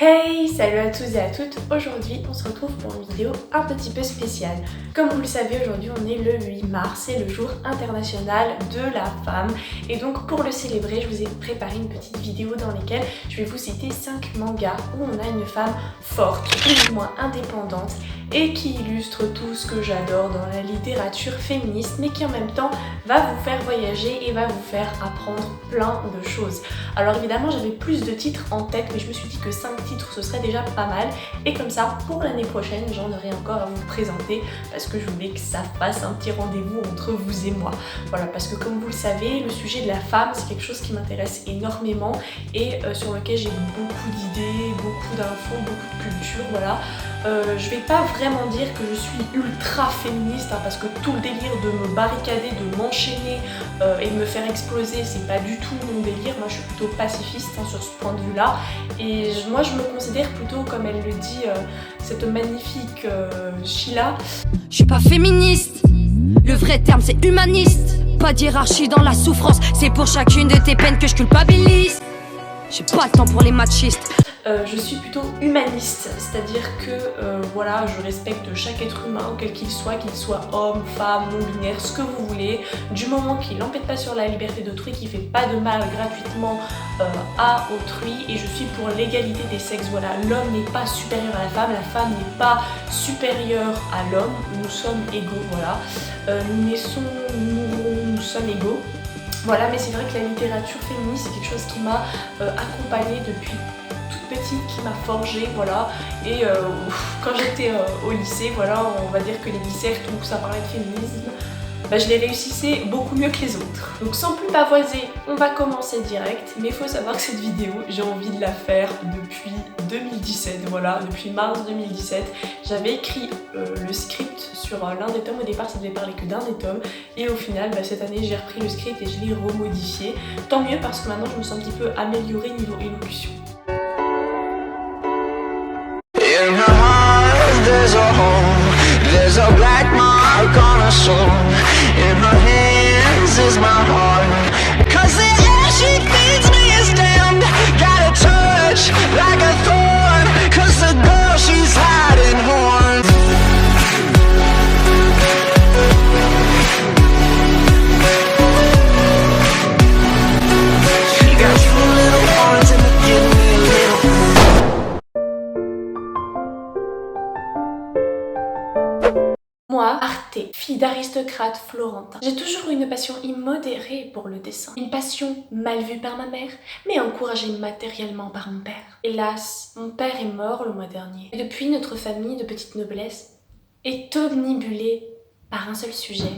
Hey, salut à tous et à toutes. Aujourd'hui on se retrouve pour une vidéo un petit peu spéciale. Comme vous le savez, aujourd'hui on est le 8 mars, c'est le jour international de la femme. Et donc pour le célébrer, je vous ai préparé une petite vidéo dans laquelle je vais vous citer 5 mangas où on a une femme forte, plus ou moins indépendante et qui illustre tout ce que j'adore dans la littérature féministe, mais qui en même temps va vous faire voyager et va vous faire apprendre plein de choses. Alors évidemment j'avais plus de titres en tête, mais je me suis dit que 5 titres ce serait déjà pas mal, et comme ça pour l'année prochaine j'en aurai encore à vous présenter parce que je voulais que ça fasse un petit rendez-vous entre vous et moi. Voilà, parce que comme vous le savez, le sujet de la femme c'est quelque chose qui m'intéresse énormément et sur lequel j'ai beaucoup d'idées, beaucoup d'infos, beaucoup de culture, voilà. Je vais pas vraiment dire que je suis ultra féministe parce que tout le délire de me barricader, de m'enchaîner et de me faire exploser, c'est pas du tout mon délire. Moi je suis plutôt pacifiste sur ce point de vue là, et moi je me considère plutôt, comme elle le dit, cette magnifique Sheila. Je suis pas féministe, le vrai terme c'est humaniste. Pas d'hiérarchie dans la souffrance, c'est pour chacune de tes peines que je culpabilise. J'ai pas le temps pour les machistes. Je suis plutôt humaniste, c'est-à-dire que voilà, je respecte chaque être humain, quel qu'il soit homme, femme, non-binaire, ce que vous voulez, du moment qu'il n'empiète pas sur la liberté d'autrui, qu'il fait pas de mal gratuitement à autrui, et je suis pour l'égalité des sexes. Voilà, l'homme n'est pas supérieur à la femme n'est pas supérieure à l'homme, nous sommes égaux, voilà. Nous naissons, nous mourrons, nous sommes égaux. Voilà, mais c'est vrai que la littérature féministe c'est quelque chose qui m'a accompagnée depuis petite, qui m'a forgée, voilà. Et quand j'étais au lycée, voilà, on va dire que les lycéens où ça parlait de féminisme, bah, je les réussissais beaucoup mieux que les autres. Donc sans plus pavoiser, on va commencer direct, mais il faut savoir que cette vidéo, j'ai envie de la faire depuis 2017, voilà, depuis mars 2017. J'avais écrit le script sur l'un des tomes, au départ ça devait parler que d'un des tomes, et au final, bah, cette année j'ai repris le script et je l'ai remodifié. Tant mieux parce que maintenant je me sens un petit peu améliorée niveau élocution. In her heart there's a hole, there's a black mark on her soul. In her hands is my heart, 'cause the air she feeds me is damned. Got a touch like a thorn, 'cause the girl she's hiding horns. She got two little horns and they give me a little. Moi, Arte, fille d'aristocrate florentin, j'ai toujours eu une passion immodérée pour le dessin. Une passion mal vue par ma mère, mais encouragée matériellement par mon père. Hélas, mon père est mort le mois dernier. Et depuis, notre famille de petite noblesse est omnibulée par un seul sujet,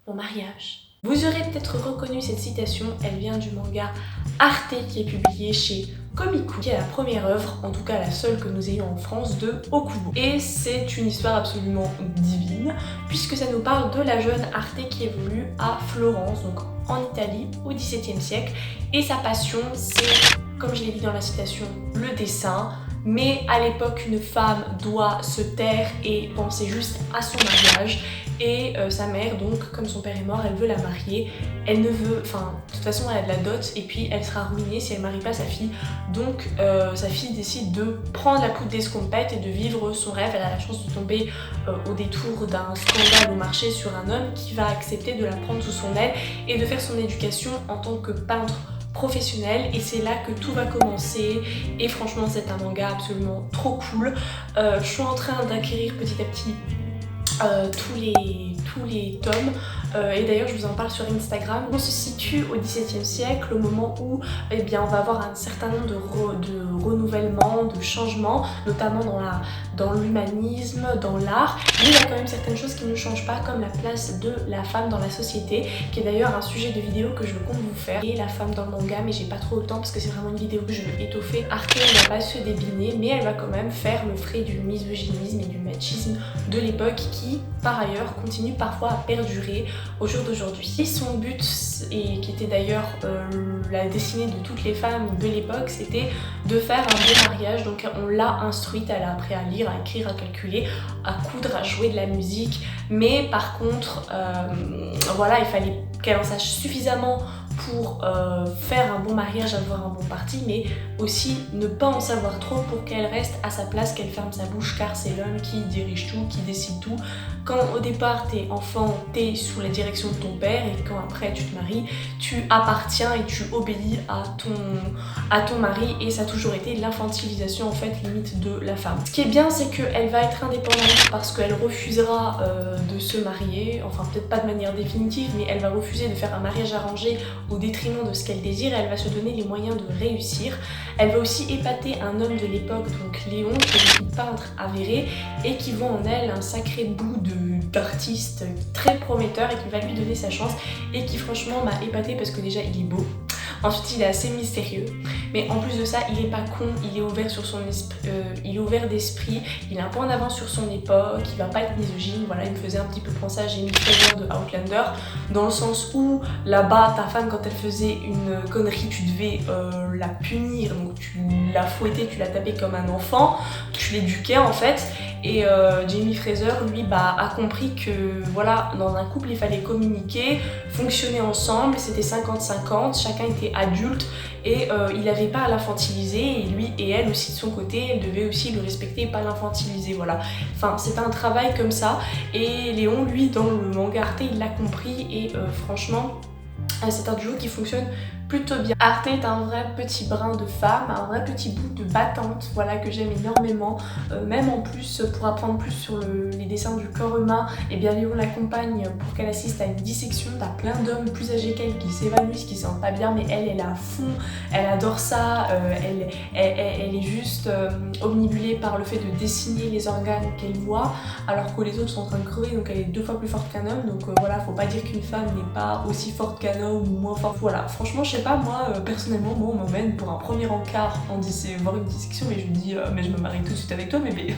mon mariage. Vous aurez peut-être reconnu cette citation, elle vient du manga Arte qui est publié chez Komiku, qui est la première œuvre, en tout cas la seule que nous ayons en France, de Okubo. Et c'est une histoire absolument divine, puisque ça nous parle de la jeune Arte qui évolue à Florence, donc en Italie, au XVIIe siècle. Et sa passion, c'est, comme je l'ai dit dans la citation, le dessin. Mais à l'époque, une femme doit se taire et penser juste à son mariage. Et sa mère, donc, comme son père est mort, elle veut la marier. Elle ne veut, enfin, de toute façon, elle a de la dot et puis elle sera ruinée si elle marie pas sa fille. Donc, sa fille décide de prendre la poudre d'escampette et de vivre son rêve. Elle a la chance de tomber au détour d'un scandale au marché sur un homme qui va accepter de la prendre sous son aile et de faire son éducation en tant que peintre professionnel, et c'est là que tout va commencer. Et franchement c'est un manga absolument trop cool. Je suis en train d'acquérir petit à petit tous les tomes, et d'ailleurs je vous en parle sur Instagram. On se situe au XVIIe siècle, au moment où eh bien, on va avoir un certain nombre de renouvellements, de changements, notamment dans l'humanisme, dans l'art, mais il y a quand même certaines choses qui ne changent pas, comme la place de la femme dans la société, qui est d'ailleurs un sujet de vidéo que je compte vous faire, et la femme dans le manga, mais j'ai pas trop le temps parce que c'est vraiment une vidéo que je veux étoffer. Arte ne va pas se débiner, mais elle va quand même faire le frais du misogynisme et du machisme de l'époque, qui par ailleurs continue parfois à perdurer au jour d'aujourd'hui. Et son but, et qui était d'ailleurs la destinée de toutes les femmes de l'époque, c'était de faire un beau mariage. Donc on l'a instruite, elle a appris à lire, à écrire, à calculer, à coudre, à jouer de la musique, mais par contre voilà, il fallait qu'elle en sache suffisamment pour faire un bon mariage, avoir un bon parti, mais aussi ne pas en savoir trop pour qu'elle reste à sa place, qu'elle ferme sa bouche, car c'est l'homme qui dirige tout, qui décide tout. Quand au départ t'es enfant, t'es sous la direction de ton père, et quand après tu te maries, tu appartiens et tu obéis à ton mari, et ça a toujours été l'infantilisation en fait limite de la femme. Ce qui est bien, c'est qu'elle va être indépendante parce qu'elle refusera de se marier, enfin peut-être pas de manière définitive, mais elle va refuser de faire un mariage arrangé au détriment de ce qu'elle désire, elle va se donner les moyens de réussir. Elle va aussi épater un homme de l'époque, donc Léon, qui est une peintre avérée et qui voit en elle un sacré bout d'artiste très prometteur et qui va lui donner sa chance et qui franchement m'a épatée parce que déjà il est beau. Ensuite, il est assez mystérieux, mais en plus de ça, il est pas con, il est ouvert sur son esprit, il est ouvert d'esprit, il est un peu en avance sur son époque, il va pas être misogyne. Voilà, il me faisait un petit peu penser à Jamie Fraser de Outlander, dans le sens où là-bas, ta femme, quand elle faisait une connerie, tu devais la punir, donc tu la fouettais, tu la tapais comme un enfant, tu l'éduquais en fait. Et Jamie Fraser, lui, a compris que voilà, dans un couple, il fallait communiquer, fonctionner ensemble, c'était 50-50, chacun était adulte et il n'avait pas à l'infantiliser, et lui et elle aussi de son côté, elle devait aussi le respecter et pas l'infantiliser, voilà. Enfin, c'est un travail comme ça, et Léon, lui, dans le manga Arte, il l'a compris, et franchement, c'est un duo qui fonctionne plutôt bien. Arte est un vrai petit brin de femme, un vrai petit bout de battante, voilà, que j'aime énormément. Même en plus, pour apprendre plus sur les dessins du corps humain, et bien Léon l'accompagne pour qu'elle assiste à une dissection. T'as plein d'hommes plus âgés qu'elle qui s'évanouissent, qui se sentent pas bien, mais elle est à fond, elle adore ça, elle est juste omnibulée par le fait de dessiner les organes qu'elle voit, alors que les autres sont en train de crever, donc elle est 2 fois plus forte qu'un homme, donc voilà, faut pas dire qu'une femme n'est pas aussi forte qu'un homme ou moins forte. Voilà, franchement, je sais pas, moi, personnellement, moi, on m'emmène pour un premier encart voir une dissection, et je me dis, mais je me marie tout de suite avec toi, bébé.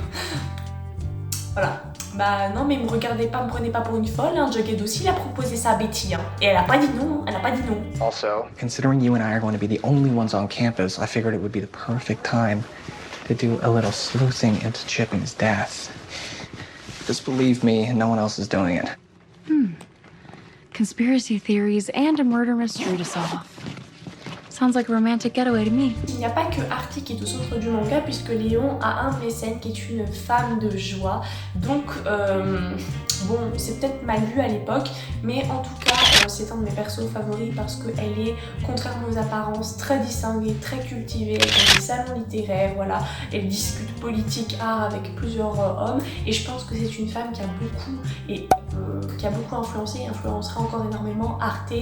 Voilà. Bah non, mais me regardez pas, me prenez pas pour une folle, hein. Jughead aussi, il a proposé ça à Betty, hein. Et elle a pas dit non, elle a pas dit non. Also, considering you and I are going to be the only ones on campus, I figured it would be the perfect time to do a little sleuthing into Chippen's death. Just believe me, no one else is doing it. Conspiracy theories and a murder mystery to solve. Sounds like a romantic getaway to me. Il n'y a pas que Arte qui est au centre du manga, puisque Léon a un mécène qui est une femme de joie. Donc, bon, c'est peut-être mal vu à l'époque, mais en tout cas, c'est un de mes persos favoris parce qu'elle est, contrairement aux apparences, très distinguée, très cultivée, elle fait des salons littéraires, voilà, elle discute politique, art avec plusieurs hommes, et je pense que c'est une femme qui a beaucoup influencé et influencera encore énormément Arte.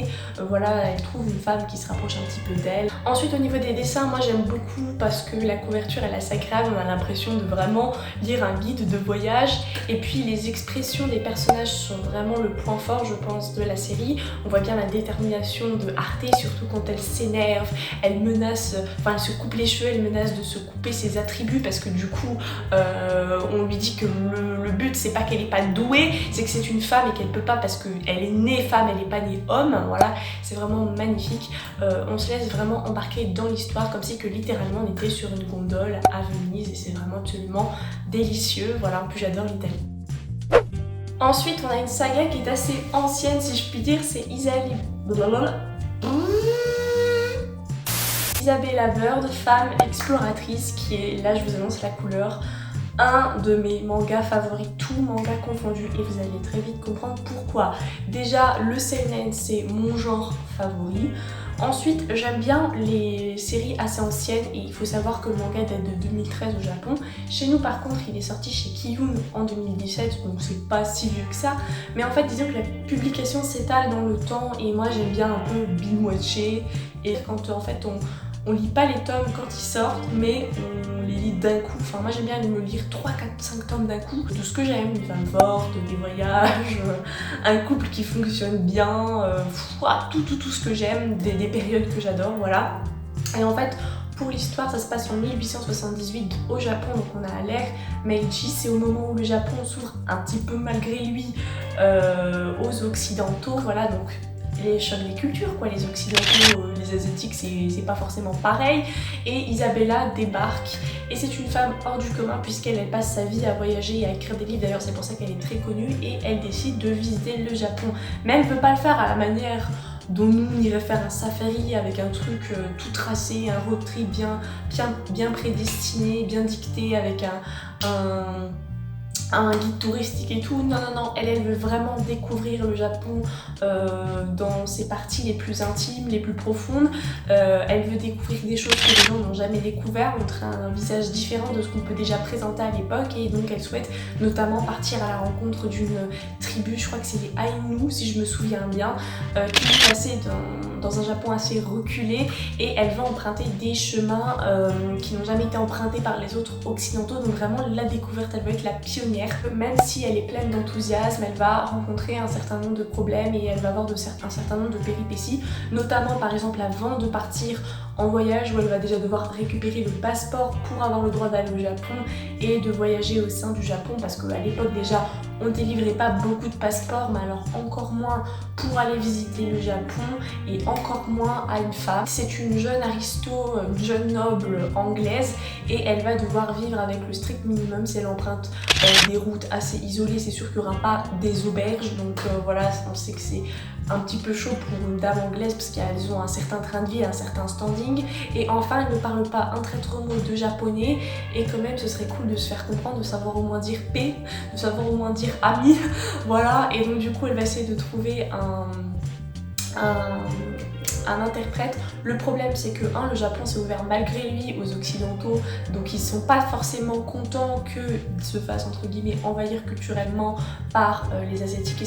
Voilà, elle trouve une femme qui se rapproche un petit peu d'elle. Ensuite, au niveau des dessins, moi j'aime beaucoup parce que la couverture elle est assez agréable, on a l'impression de vraiment lire un guide de voyage, et puis les expressions des personnages sont vraiment le point fort, je pense, de la série. On voit bien la détermination de Arte, surtout quand elle s'énerve, elle menace, enfin elle se coupe les cheveux, elle menace de se couper ses attributs parce que du coup on lui dit que le but c'est pas qu'elle est pas douée, c'est que c'est une femme et qu'elle peut pas parce qu'elle est née femme, elle est pas née homme, voilà, c'est vraiment magnifique. On se laisse vraiment embarquer dans l'histoire comme si que littéralement on était sur une gondole à Venise, et c'est vraiment absolument délicieux, voilà, en plus j'adore l'Italie. Ensuite, on a une saga qui est assez ancienne, si je puis dire, c'est Isabella Bird, femme exploratrice, qui est, là je vous annonce la couleur, un de mes mangas favoris, tout manga confondu, et vous allez très vite comprendre pourquoi. Déjà, le seinen, c'est mon genre favori. Ensuite, j'aime bien les séries assez anciennes, et il faut savoir que le manga date de 2013 au Japon. Chez nous, par contre, il est sorti chez Kiyun en 2017, donc c'est pas si vieux que ça. Mais en fait, disons que la publication s'étale dans le temps, et moi j'aime bien un peu binge-watcher. Et quand en fait on lit pas les tomes quand ils sortent, mais on les lit d'un coup. Enfin, moi j'aime bien me lire 3, 4, 5 tomes d'un coup. Tout ce que j'aime, une femme forte, des voyages, un couple qui fonctionne bien, tout ce que j'aime, des périodes que j'adore, voilà. Et en fait, pour l'histoire, ça se passe en 1878 au Japon, donc on a l'ère Meiji, c'est au moment où le Japon s'ouvre un petit peu malgré lui aux occidentaux, voilà, donc les chocs des cultures, quoi, les occidentaux, les asiatiques, c'est pas forcément pareil. Et Isabella débarque, et c'est une femme hors du commun puisqu'elle passe sa vie à voyager et à écrire des livres, d'ailleurs c'est pour ça qu'elle est très connue, et elle décide de visiter le Japon. Mais elle ne veut pas le faire à la manière dont nous on irait faire un safari avec un truc tout tracé, un road trip bien prédestiné, bien dicté avec un guide touristique et tout. Non, elle veut vraiment découvrir le Japon dans ses parties les plus intimes, les plus profondes. Elle veut découvrir des choses que les gens n'ont jamais découvert, montrer un visage différent de ce qu'on peut déjà présenter à l'époque, et donc elle souhaite notamment partir à la rencontre d'une tribu, je crois que c'est les Ainu si je me souviens bien, qui vit passer dans un Japon assez reculé, et elle va emprunter des chemins qui n'ont jamais été empruntés par les autres occidentaux, donc vraiment la découverte, elle veut être la pionnière. Même si elle est pleine d'enthousiasme, elle va rencontrer un certain nombre de problèmes et elle va avoir un certain nombre de péripéties, notamment par exemple avant de partir en voyage, où elle va déjà devoir récupérer le passeport pour avoir le droit d'aller au Japon et de voyager au sein du Japon, parce qu'à l'époque déjà on ne délivrait pas beaucoup de passeports, mais alors encore moins pour aller visiter le Japon, et encore moins à une femme. C'est une jeune une jeune noble anglaise, et elle va devoir vivre avec le strict minimum si elle emprunte des routes assez isolées. C'est sûr qu'il n'y aura pas des auberges, donc voilà, on sait que c'est un petit peu chaud pour une dame anglaise parce qu'elles ont un certain train de vie, un certain standing. Et enfin, elle ne parle pas un traître mot de japonais, et quand même ce serait cool de se faire comprendre, de savoir au moins dire paix, de savoir au moins dire ami, voilà. Et donc du coup elle va essayer de trouver un interprète. Le problème c'est que le Japon s'est ouvert malgré lui aux occidentaux, donc ils sont pas forcément contents qu'ils se fassent entre guillemets envahir culturellement par les asiatiques et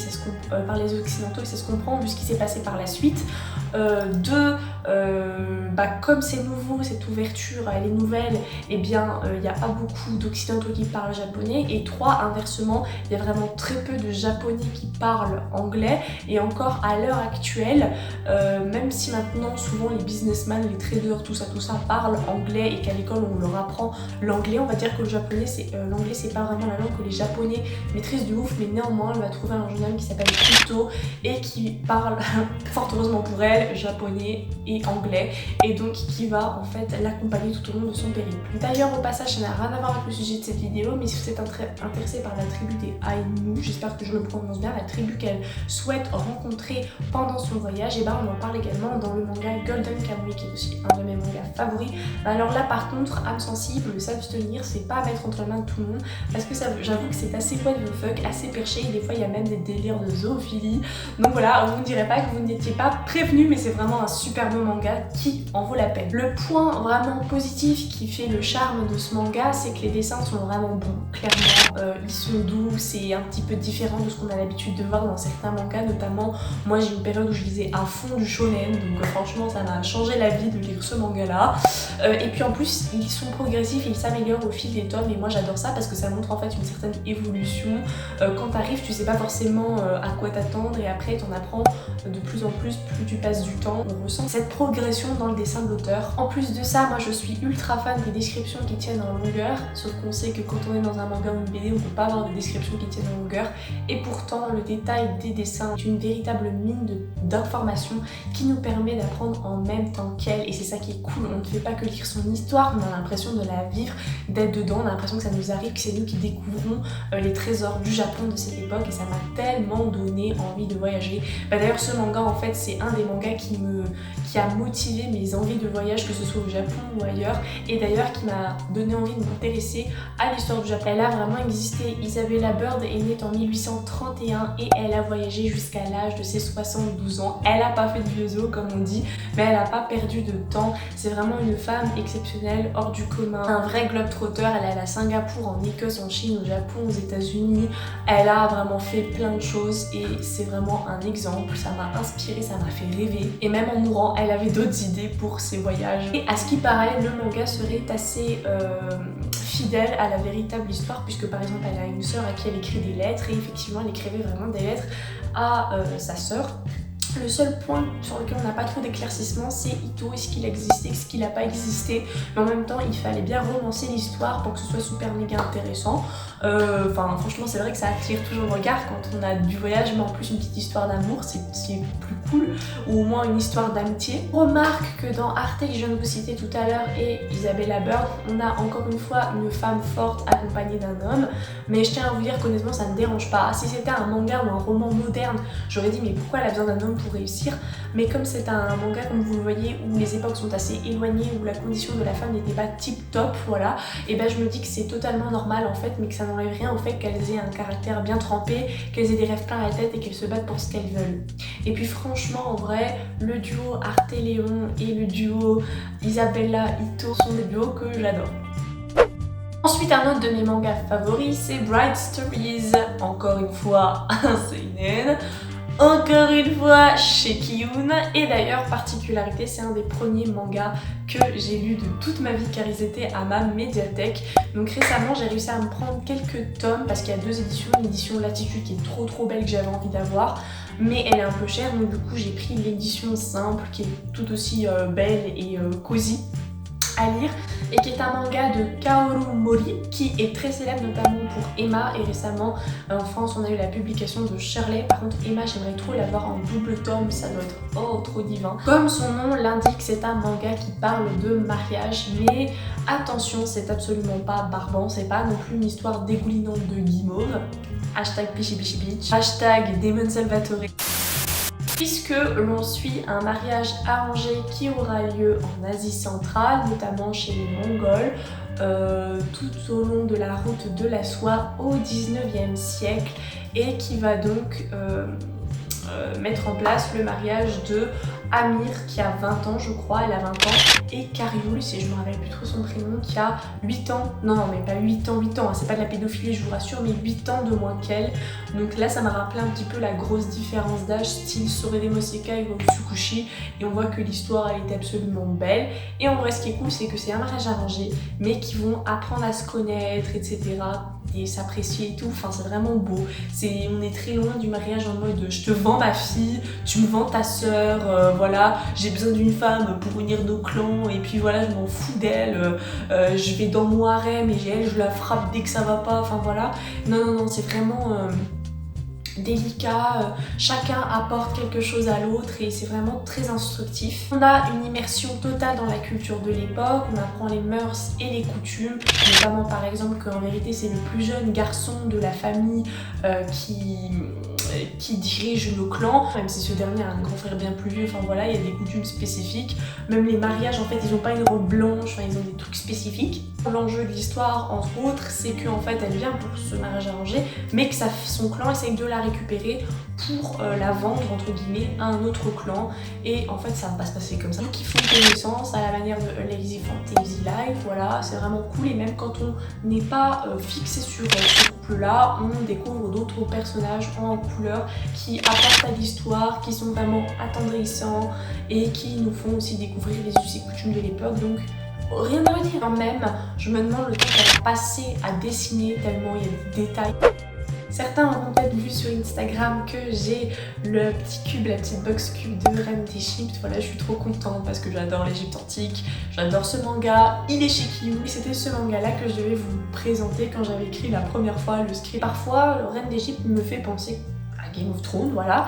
par les occidentaux, et ça se comprend vu ce qui s'est passé par la suite. Comme c'est nouveau, cette ouverture elle est nouvelle, et bien il n'y a pas beaucoup d'occidentaux qui parlent japonais, et 3, inversement, il y a vraiment très peu de japonais qui parlent anglais, et encore à l'heure actuelle, même si maintenant souvent les businessmen, les traders, tout ça parlent anglais, et qu'à l'école on leur apprend l'anglais, on va dire que le japonais l'anglais c'est pas vraiment la langue que les japonais maîtrisent de ouf, mais néanmoins elle va trouver un jeune homme qui s'appelle Kito et qui parle fort heureusement pour elle japonais et anglais, et donc qui va en fait l'accompagner tout au long de son périple. D'ailleurs au passage, ça n'a rien à voir avec le sujet de cette vidéo, mais si vous êtes intéressé par la tribu des Ainu, j'espère que je le prononce bien, la tribu qu'elle souhaite rencontrer pendant son voyage, et on en parle également dans le manga Golden Kamuy, qui est aussi un de mes mangas favoris. Alors là par contre, âme sensible, s'abstenir, c'est pas à mettre entre les mains de tout le monde, parce que j'avoue que c'est assez what the fuck, assez perché, et des fois il y a même des délires de zoophilie, donc voilà, vous ne direz pas que vous n'étiez pas prévenu, mais c'est vraiment un superbe manga qui en vaut la peine. Le point vraiment positif qui fait le charme de ce manga, c'est que les dessins sont vraiment bons, clairement, ils sont doux, c'est un petit peu différent de ce qu'on a l'habitude de voir dans certains mangas, notamment moi j'ai une période où je lisais à fond du shonen, donc franchement ça m'a changé la vie de lire ce manga là, et puis en plus ils sont progressifs, ils s'améliorent au fil des tomes, et moi j'adore ça parce que ça montre en fait une certaine évolution. Quand t'arrives tu sais pas forcément à quoi t'attendre, et après t'en apprends de plus en plus tu passes du temps, on ressent cette progression dans le dessin de l'auteur. En plus de ça, moi je suis ultra fan des descriptions qui tiennent en longueur, sauf qu'on sait que quand on est dans un manga ou une BD, on peut pas avoir des descriptions qui tiennent en longueur, et pourtant le détail des dessins est une véritable mine d'informations qui nous permet d'apprendre en même temps qu'elle, et c'est ça qui est cool, on ne fait pas que lire son histoire, on a l'impression de la vivre, d'être dedans, on a l'impression que ça nous arrive, que c'est nous qui découvrons les trésors du Japon de cette époque, et ça m'a tellement donné envie de voyager. D'ailleurs ce manga en fait c'est un des mangas qui a motivé mes envies de voyage, que ce soit au Japon ou ailleurs, et d'ailleurs qui m'a donné envie de m'intéresser à l'histoire du Japon. Elle a vraiment existé. Isabella Bird est née en 1831 et elle a voyagé jusqu'à l'âge de ses 72 ans. Elle a pas fait de vieux os comme on dit, mais elle a pas perdu de temps. C'est vraiment une femme exceptionnelle, hors du commun, un vrai globe-trotter. Elle est allée à Singapour, en Écosse, en Chine, au Japon, aux États-Unis. Elle a vraiment fait plein de choses et c'est vraiment un exemple. Ça m'a inspiré, ça m'a fait rêver, et même en mourant elle avait d'autres idées pour ses voyages. Et à ce qui paraît, le manga serait assez fidèle à la véritable histoire, puisque par exemple elle a une sœur à qui elle écrit des lettres, et effectivement elle écrivait vraiment des lettres à sa sœur. Le seul point sur lequel on n'a pas trop d'éclaircissement, c'est Ito, est-ce qu'il existait, est-ce qu'il n'a pas existé, mais en même temps il fallait bien romancer l'histoire pour que ce soit super méga intéressant. Franchement c'est vrai que ça attire toujours le regard quand on a du voyage, mais en plus une petite histoire d'amour, c'est plus cool, ou au moins une histoire d'amitié. On remarque que dans Arte, que je viens de vous citer tout à l'heure, et Isabella Bird, on a encore une fois une femme forte accompagnée d'un homme, mais je tiens à vous dire qu'honnêtement ça ne me dérange pas. Si c'était un manga ou un roman moderne, j'aurais dit mais pourquoi elle a besoin d'un homme pour réussir, mais comme c'est un manga comme vous le voyez où les époques sont assez éloignées, où la condition de la femme n'était pas tip top, voilà, et ben je me dis que c'est totalement normal en fait, mais que ça n'enlève rien au fait qu'elles aient un caractère bien trempé, qu'elles aient des rêves plein la tête et qu'elles se battent pour ce qu'elles veulent. Et puis franchement en vrai, le duo Arte Léon et le duo Isabella Ito sont des duos que j'adore. Ensuite, un autre de mes mangas favoris, c'est Bright Stories. Encore une fois, un seinen. Encore une fois, chez Kiyun. Et d'ailleurs, particularité, c'est un des premiers mangas que j'ai lu de toute ma vie car ils étaient à ma médiathèque. Donc récemment, j'ai réussi à me prendre quelques tomes parce qu'il y a 2 éditions. L'édition Latitude qui est trop belle que j'avais envie d'avoir. Mais elle est un peu chère, donc du coup, j'ai pris l'édition simple qui est tout aussi belle et cosy à lire et qui est un manga de Kaoru Mori qui est très célèbre notamment pour Emma et récemment en France on a eu la publication de Shirley. Par contre Emma j'aimerais trop l'avoir en double tome, ça doit être trop divin. Comme son nom l'indique, c'est un manga qui parle de mariage, mais attention, c'est absolument pas barbant, c'est pas non plus une histoire dégoulinante de guimauve. Hashtag Pichi Pichi Bitch, hashtag Demon Salvatore. Puisque l'on suit un mariage arrangé qui aura lieu en Asie centrale, notamment chez les Mongols, tout au long de la route de la soie au 19e siècle et qui va donc mettre en place le mariage de Amir qui a 20 ans je crois, elle a 20 ans, et Karyul, si je me rappelle plus trop son prénom, qui a 8 ans, non mais pas 8 ans, c'est pas de la pédophilie je vous rassure, mais 8 ans de moins qu'elle. Donc là ça m'a rappelé un petit peu la grosse différence d'âge, style Sorede Mosekai ou Tsukushi, et on voit que l'histoire elle était absolument belle. Et en vrai ce qui est cool c'est que c'est un mariage arrangé, mais qui vont apprendre à se connaître, etc. et s'apprécier et tout, enfin c'est vraiment beau. On est très loin du mariage en mode je te vends ma fille, tu me vends ta sœur, voilà, j'ai besoin d'une femme pour unir nos clans et puis voilà, je m'en fous d'elle, je vais dans mon harem et elle, je la frappe dès que ça va pas, enfin voilà. Non, c'est vraiment délicat, chacun apporte quelque chose à l'autre et c'est vraiment très instructif. On a une immersion totale dans la culture de l'époque, on apprend les mœurs et les coutumes, notamment par exemple qu'en vérité c'est le plus jeune garçon de la famille qui dirige le clan, même si ce dernier a un grand frère bien plus vieux, enfin voilà, il y a des coutumes spécifiques. Même les mariages en fait ils ont pas une robe blanche, enfin ils ont des trucs spécifiques. L'enjeu de l'histoire entre autres c'est qu'en fait elle vient pour ce mariage arrangé mais que son clan essaye de la récupérer pour la vendre entre guillemets à un autre clan, et en fait ça va pas se passer comme ça. Donc ils font connaissance à la manière de A Lazy Fantasy Life, voilà, c'est vraiment cool. Et même quand on n'est pas fixé sur ce couple là, on découvre d'autres personnages en couleur qui apportent à l'histoire, qui sont vraiment attendrissants et qui nous font aussi découvrir les us et coutumes de l'époque. Donc rien à redire. Quand même, je me demande le temps qu'elle a passé à dessiner tellement il y a des détails. Certains auront peut-être vu sur Instagram que j'ai le petit cube, la petite box cube de Reine d'Égypte. Voilà, je suis trop contente parce que j'adore l'Égypte antique, j'adore ce manga, il est chez Kiyun. C'était ce manga là que je devais vous présenter quand j'avais écrit la première fois le script. Parfois, Reine d'Égypte me fait penser à Game of Thrones, voilà.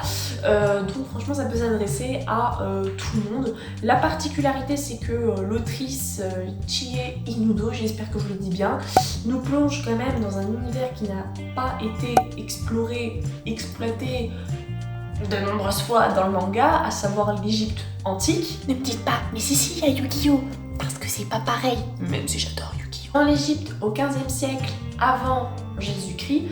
Donc franchement ça peut s'adresser à tout le monde. La particularité c'est que l'autrice Chie Inudo, j'espère que je le dis bien, nous plonge quand même dans un univers qui n'a pas été exploré, exploité de nombreuses fois dans le manga, à savoir l'Égypte antique. Ne me dites pas, mais si, il y a Yu-Gi-Oh! Parce que c'est pas pareil, même si j'adore Yu-Gi-Oh! Dans l'Égypte au 15e siècle, avant Jésus-Christ,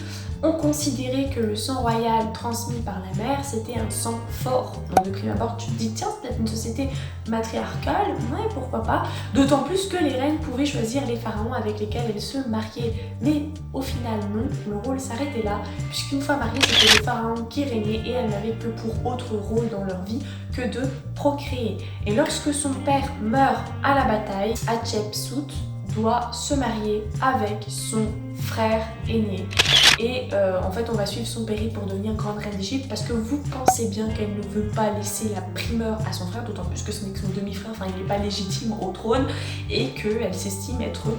on considérait que le sang royal transmis par la mère c'était un sang fort. Donc de prime abord tu te dis tiens c'est peut-être une société matriarcale, ouais pourquoi pas. D'autant plus que les reines pouvaient choisir les pharaons avec lesquels elles se mariaient. Mais au final non, le rôle s'arrêtait là, puisqu'une fois mariées c'était les pharaons qui régnaient et elles n'avaient que pour autre rôle dans leur vie que de procréer. Et lorsque son père meurt à la bataille, Hatshepsut doit se marier avec son frère aîné. Et en fait on va suivre son périple pour devenir grande reine d'Égypte, parce que vous pensez bien qu'elle ne veut pas laisser la primeur à son frère, d'autant plus que ce n'est que son demi-frère, enfin il n'est pas légitime au trône, et qu'elle s'estime être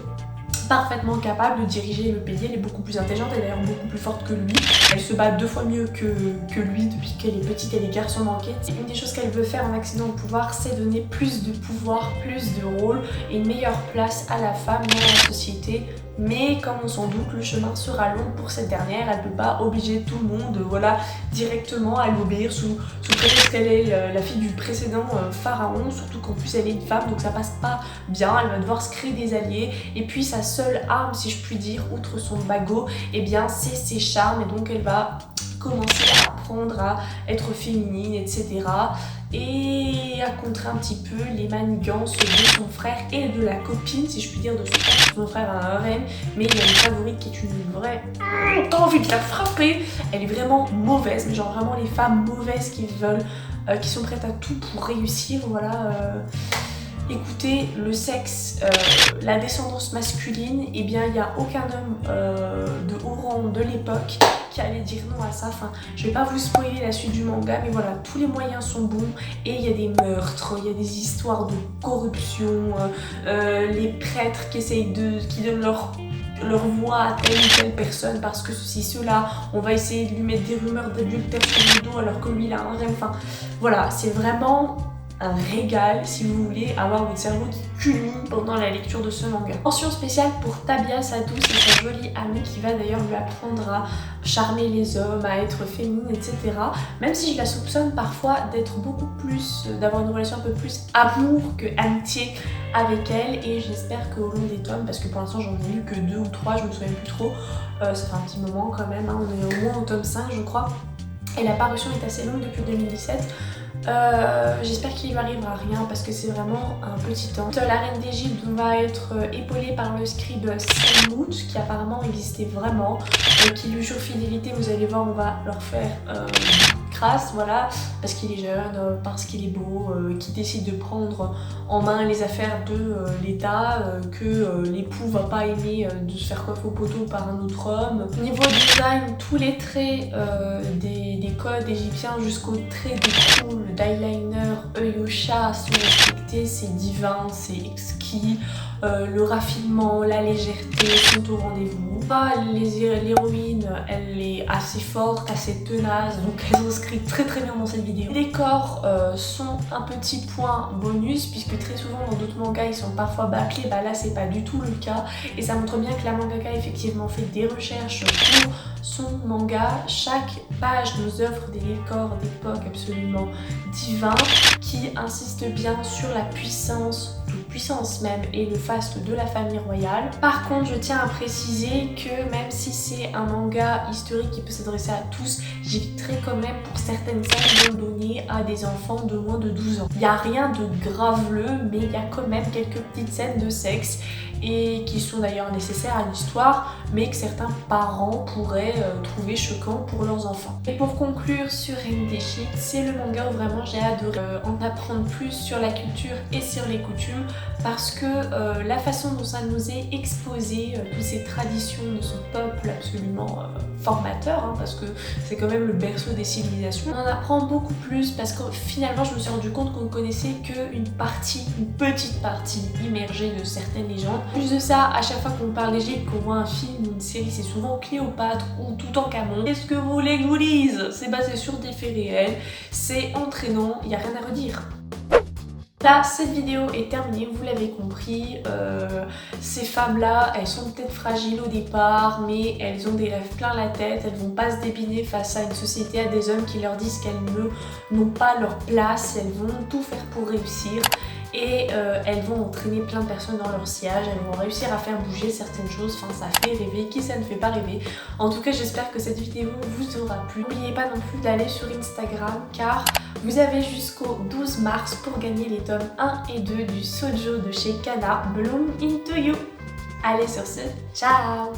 parfaitement capable de diriger le pays. Elle est beaucoup plus intelligente, elle est d'ailleurs beaucoup plus forte que lui. Elle se bat 2 fois mieux que lui depuis qu'elle est petite, elle est garçon manqué. Une des choses qu'elle veut faire en accédant au pouvoir, c'est donner plus de pouvoir, plus de rôle et une meilleure place à la femme dans la société mais comme on s'en doute, le chemin sera long pour cette dernière. Elle peut pas obliger tout le monde, voilà, directement à l'obéir sous prétexte qu'elle est la fille du précédent pharaon, surtout qu'en plus elle est une femme, donc ça passe pas bien. Elle va devoir se créer des alliés, et puis sa seule arme, si je puis dire, outre son bagot, et bien c'est ses charmes, et donc elle va commencer à apprendre à être féminine, etc. et à contrer un petit peu les manigances de son frère et de la copine, si je puis dire, de son frère. Son frère a un harem, mais il y a une favorite qui est une vraie... T'as envie de la frapper. Elle est vraiment mauvaise, mais genre vraiment les femmes mauvaises qui veulent, qui sont prêtes à tout pour réussir, voilà. Écoutez, le sexe, la descendance masculine, eh bien il n'y a aucun homme de haut rang de l'époque qui allait dire non à ça. Enfin, je vais pas vous spoiler la suite du manga, mais voilà, tous les moyens sont bons et il y a des meurtres, il y a des histoires de corruption, les prêtres qui donnent leur voix à telle ou telle personne parce que ceci, cela, on va essayer de lui mettre des rumeurs d'adultère sur le dos alors que lui il a un rêve. Enfin, voilà, c'est vraiment un régal si vous voulez avoir votre cerveau qui culmine pendant la lecture de ce manga. Mention spéciale pour Tabia, sa douce et sa jolie amie qui va d'ailleurs lui apprendre à charmer les hommes, à être féminine, etc. Même si je la soupçonne parfois d'être beaucoup plus, d'avoir une relation un peu plus amour que amitié avec elle, et j'espère qu'au long des tomes, parce que pour l'instant j'en ai lu que 2 ou 3, je me souviens plus trop, ça fait un petit moment quand même, hein, on est au moins au tome 5 je crois, et la parution est assez longue depuis 2017. J'espère qu'il lui arrivera rien parce que c'est vraiment un petit temps. La reine d'Égypte va être épaulée par le scribe Selmout qui apparemment existait vraiment, qui lui jure fidélité. Vous allez voir, on va leur faire crasse, voilà, parce qu'il est jeune, parce qu'il est beau, qui décide de prendre en main les affaires de l'État, que l'époux va pas aimer de se faire coiffer au poteau par un autre homme. Niveau design, tous les traits des codes égyptiens jusqu'aux traits de cou, d'eyeliner, œil au chat sont respectés, c'est divin, c'est exquis. Le raffinement, la légèreté sont au rendez-vous. L'héroïne, elle est assez forte, assez tenace, donc elle s'inscrit très bien dans cette vidéo. Les décors sont un petit point bonus, puisque très souvent dans d'autres mangas ils sont parfois bâclés, bah là c'est pas du tout le cas, et ça montre bien que la mangaka a effectivement fait des recherches pour son manga. Chaque page nous offre des décors d'époque absolument divins qui insistent bien sur la puissance, toute puissance même, et le faste de la famille royale. Par contre, je tiens à préciser que même si c'est un manga historique qui peut s'adresser à tous, j'éviterai quand même pour certaines scènes de le donner à des enfants de moins de 12 ans. Il n'y a rien de graveleux, mais il y a quand même quelques petites scènes de sexe, et qui sont d'ailleurs nécessaires à l'histoire, mais que certains parents pourraient trouver choquants pour leurs enfants. Et pour conclure sur Reine d'Égypte, c'est le manga où vraiment j'ai adoré en apprendre plus sur la culture et sur les coutumes, parce que la façon dont ça nous est exposé, toutes ces traditions de ce peuple absolument formateur, hein, parce que c'est quand même le berceau des civilisations, on en apprend beaucoup plus, parce que finalement je me suis rendu compte qu'on ne connaissait qu'une petite partie immergée de certaines légendes. En plus de ça, à chaque fois qu'on parle d'Égypte, qu'on voit un film ou une série, c'est souvent Cléopâtre ou Toutankhamon. Qu'est-ce que vous voulez que je vous dise? C'est basé sur des faits réels, c'est entraînant, il n'y a rien à redire. Là, cette vidéo est terminée, vous l'avez compris, ces femmes-là, elles sont peut-être fragiles au départ, mais elles ont des rêves plein la tête, elles vont pas se dépiner face à une société, à des hommes qui leur disent qu'elles n'ont pas leur place, elles vont tout faire pour réussir. Et elles vont entraîner plein de personnes dans leur sillage, elles vont réussir à faire bouger certaines choses, enfin ça fait rêver, qui ça ne fait pas rêver. En tout cas j'espère que cette vidéo vous aura plu. N'oubliez pas non plus d'aller sur Instagram car vous avez jusqu'au 12 mars pour gagner les tomes 1 et 2 du Shoujo de chez Kana, Bloom Into You. Allez sur ce, ciao!